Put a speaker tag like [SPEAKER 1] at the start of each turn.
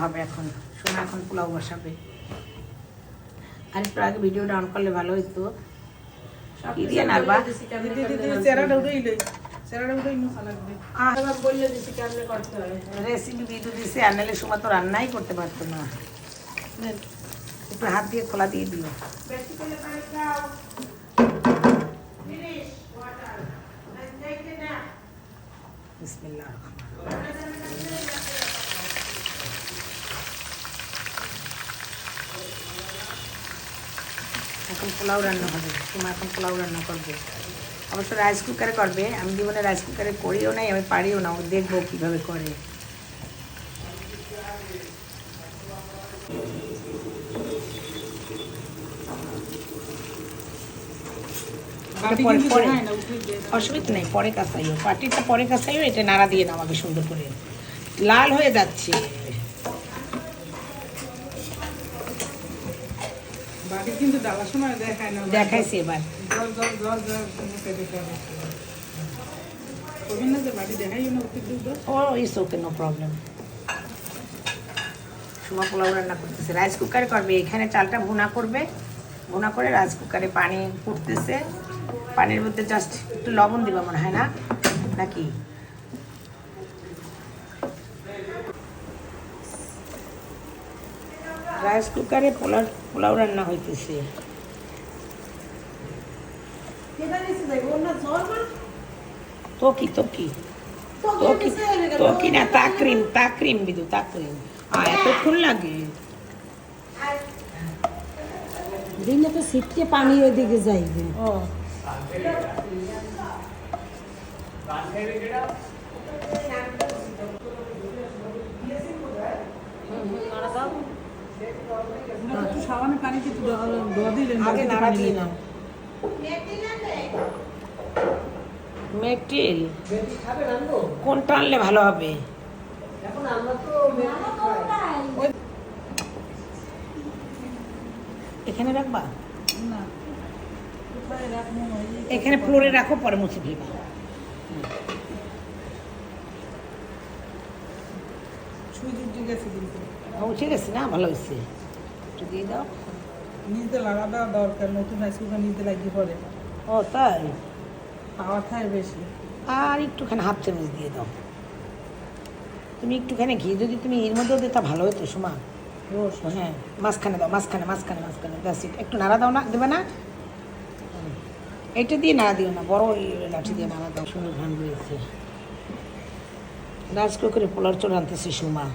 [SPEAKER 1] হবে এখন সোনা এখন পোলাও বসাবে। আর একটু আগে ভিডিওটা অন করলে ভালো হইতো। কি দিয়ে নাড়বা? রেসিপি ভিডিও দিছে আনলে সময় তো রান্নাই করতে পারতো না। একটু হাত দিয়ে খোলা দিয়ে দিও। বিসমিল্লাহ। এখন পোলাও রান্না হবে, তোমার এখন পোলাও রান্না করবে। অবশ্য রাইস কুকারে করবে, আমি জীবনে রাইস কুকারে করিও নাই, আমি পারিও না, দেখবো কীভাবে করে। অসুবিধা নেই, পরে কাঁচাইও, পাটিটা পরে কাঁচাইও, এটা নাড়া দিয়ে নামাবে সুন্দর করে। লাল হয়ে যাচ্ছে। দেখাইছি এবার। Oh it's okay, no problem. Suma পোলাও রান্না করতেছে, রাইস কুকারে করবে। এখানে চালটা ভুনা করবে, ভুনা করে রাইস কুকারে পানি ফুটতেছে, পানির মধ্যে জাস্ট একটু লবণ দিবা মনে হয় না, নাকি? রাইস কুকারে পোলাও রান্না হইতেছে। তো কি না, তাকরিম বিদু, তাকরিম। এতক্ষণ লাগে?
[SPEAKER 2] দিনে তো শীতকে পানি ওইদিকে যাইবে।
[SPEAKER 1] ও
[SPEAKER 2] সাবানের পানি কি
[SPEAKER 1] আগে নাড়া দিয়ে নাও। মেটিল কোনটা আনলে ভালো হবে? এখানে রাখবা, এখানে ফ্লোরে রাখো, পরে মুছে ফেলবা। ঠিক আছে না, ভালো হয়েছে, একটু দিয়ে দাও।
[SPEAKER 2] নিতে লাগাটা দরকার, নতুন রাইস কুকার নিতে লাগিয়ে পড়ে।
[SPEAKER 1] ও তাই?
[SPEAKER 2] পাওয়ার খায় বেশি।
[SPEAKER 1] আর একটুখানি হাফ চামচ দিয়ে দাও। তুমি একটুখানি ঘি যদি তুমি এর মধ্যেও দিতে ভালো হতো সুমা। হ্যাঁ, মাঝখানে দাও, মাঝখানে মাঝখানে মাঝখানে ব্যাস। একটু নাড়া দাও না, দেবে না? এইটা দিয়ে নাড়া দিও না, বড় ওই লাঠি দিয়ে নাড়া দাও। সুন্দর ঘ্রাণ রয়েছে। রাইস কুকারে পোলার চোর আনতেছে সুমা।